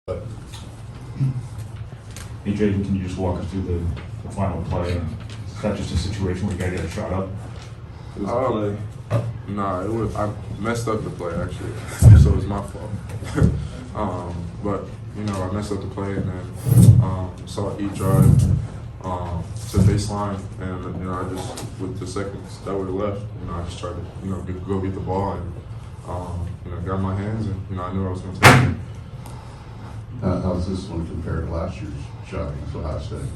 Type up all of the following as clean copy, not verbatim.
Hey Jaden, can you just walk us through the final play? Is that just a situation where you gotta get a shot up? Nah, I messed up the play actually, so it was my fault. But I messed up the play and then saw E drive to the baseline, and I just with the seconds that were left, I just tried to go get the ball and got my hands, and I knew I was going to take it. How's this one compared to last year's shot against Ohio State?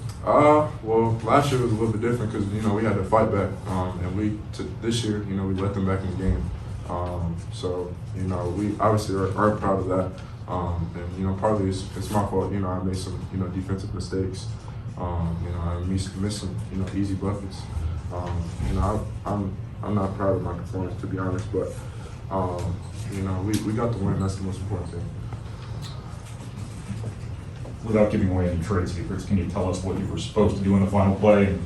Well, last year was a little bit different because we had to fight back, and this year we let them back in the game. So we obviously are proud of that, and partly it's my fault. I made some defensive mistakes. I missed some easy buckets. I'm not proud of my performance, to be honest, but we got the win. That's the most important thing. Without giving away any trade secrets, can you tell us what you were supposed to do in the final play and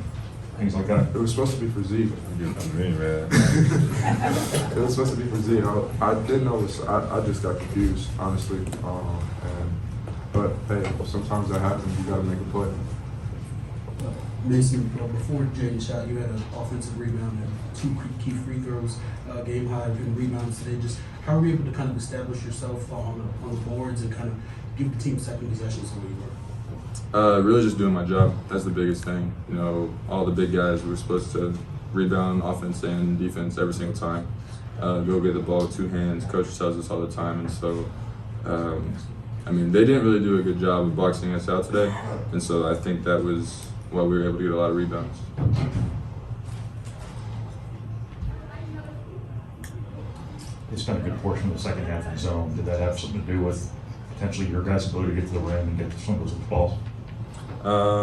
things like that? It was supposed to be for Z. Man. It was supposed to be for Z. I didn't know. I just got confused, honestly. But hey, sometimes that happens. You got to make a play. Mason, before Jaden shot, you had an offensive rebound and 2 key free throws, game high in rebounds today. Just how were you able to kind of establish yourself on the boards and kind of give the team second possessions the way you were? Really just doing my job. That's the biggest thing. All the big guys were supposed to rebound offense and defense every single time. Go get the ball with 2 hands. Coach tells us all the time, and so they didn't really do a good job of boxing us out today, and so I think that was why we were able to get a lot of rebounds. They spent a good portion of the second half in the zone. Did that have something to do with potentially your guys' ability to get to the rim and get to some of those balls?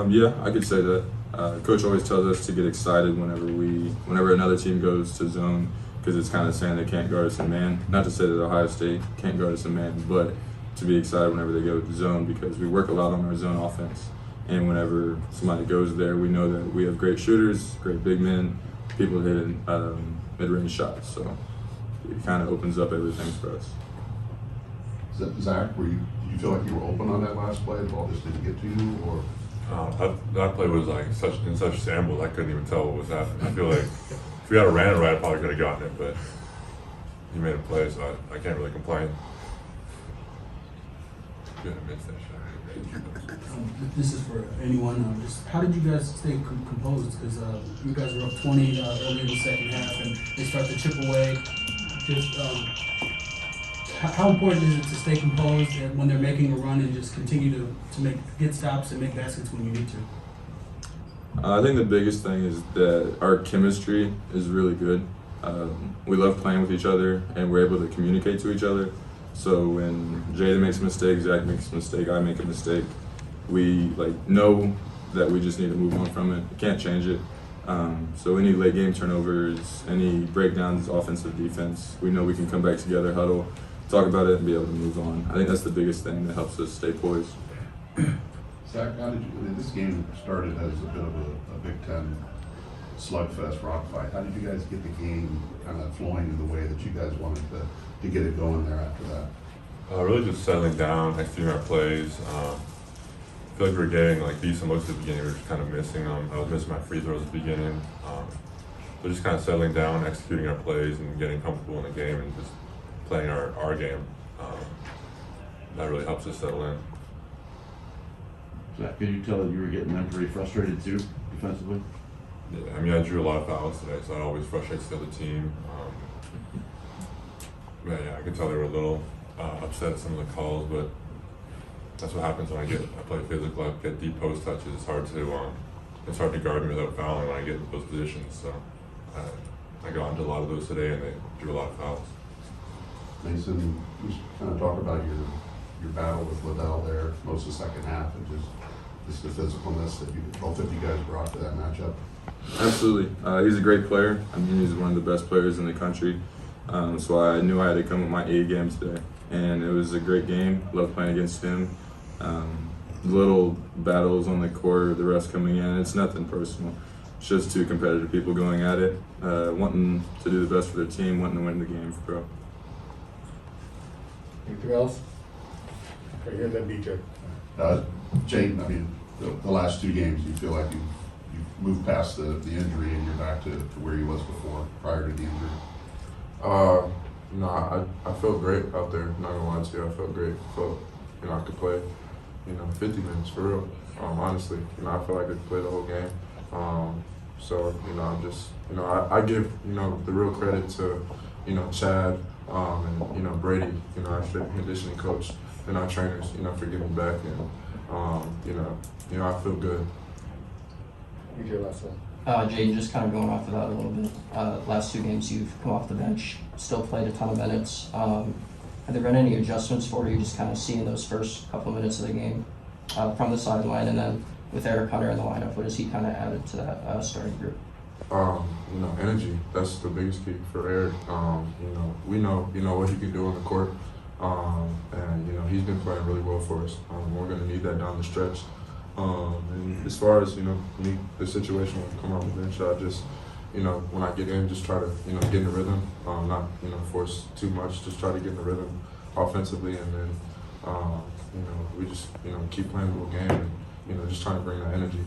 Yeah, I could say that. Coach always tells us to get excited whenever another team goes to zone, because it's kind of saying they can't guard us in man. Not to say that Ohio State can't guard us in man, but to be excited whenever they go to zone, because we work a lot on our zone offense. And whenever somebody goes there, we know that we have great shooters, great big men, people hitting mid-range shots. So it kind of opens up everything for us. Zach, did you feel like you were open on that last play? The ball just didn't get to you, or? That play was like in such shambles, I couldn't even tell what was happening. I feel like if we had ran it right, I probably could have gotten it, but he made a play, so I can't really complain. Good, I missed that shot. This is for anyone. Just how did you guys stay composed? Because you guys were up 20 early in the second half, and they start to chip away. Just how important is it to stay composed and when they're making a run and just continue to get stops and make baskets when you need to? I think the biggest thing is that our chemistry is really good. We love playing with each other, and we're able to communicate to each other. So when Jaden makes a mistake, Zach makes a mistake, I make a mistake, we know that we just need to move on from it. We can't change it. So any late game turnovers, any breakdowns, offensive, defense, we know we can come back together, huddle, talk about it, and be able to move on. I think that's the biggest thing that helps us stay poised. Zach, this game started as a bit of a Big Ten slugfest, rock fight. How did you guys get the game kind of flowing in the way that you guys wanted to get it going there after that? Really just settling down, executing our plays. I feel like we were getting decent looks at the beginning. We were just kind of missing them. I was missing my free throws at the beginning. So just kind of settling down, executing our plays, and getting comfortable in the game, and just playing our game. That really helps us settle in. Zach, could you tell that you were getting mentally frustrated too, defensively? Yeah, I drew a lot of fouls today, so that always frustrates the other team. I could tell they were a little upset at some of the calls, but that's what happens when I play physical. I get deep post touches. It's hard to guard me without fouling when I get in those positions. So I got into a lot of those today, and they drew a lot of fouls. Mason, just kind of talk about your battle with Liddell there most of the second half, and just the physicalness that both of you guys brought to that matchup. Absolutely. He's a great player. He's one of the best players in the country. So I knew I had to come with my A game today. And it was a great game. Love playing against him. Little battles on the court, the refs coming in. It's nothing personal. It's just 2 competitive people going at it, wanting to do the best for their team, wanting to win the game for pro. Anything else? Okay, and then BJ. Jaden, I mean, the last two games, you feel like you've moved past the injury and you're back to where you was before, prior to the injury? I felt great out there. Not gonna lie to you, I felt great. Felt, I could play, 50 minutes for real. Honestly, I feel like I could play the whole game. So, I'm just, I give, the real credit to, Chad, and, Brady, our strength and conditioning coach and our trainers, for getting me back. And, I feel good. BJ, last one. Jaden, just kind of going off of that a little bit. Last 2 games you've come off the bench, still played a ton of minutes. Have there been any adjustments for you, just kind of seeing those first couple minutes of the game from the sideline, and then with Eric Hunter in the lineup, what has he kind of added to that starting group? Energy. That's the biggest key for Eric. We know, what he can do on the court, and he's been playing really well for us. We're going to need that down the stretch. And as far as me, the situation when I come off the bench, I just, when I get in, just try to, get in the rhythm, not, force too much, just try to get in the rhythm offensively, and then, we just, keep playing the little game and, just trying to bring that energy.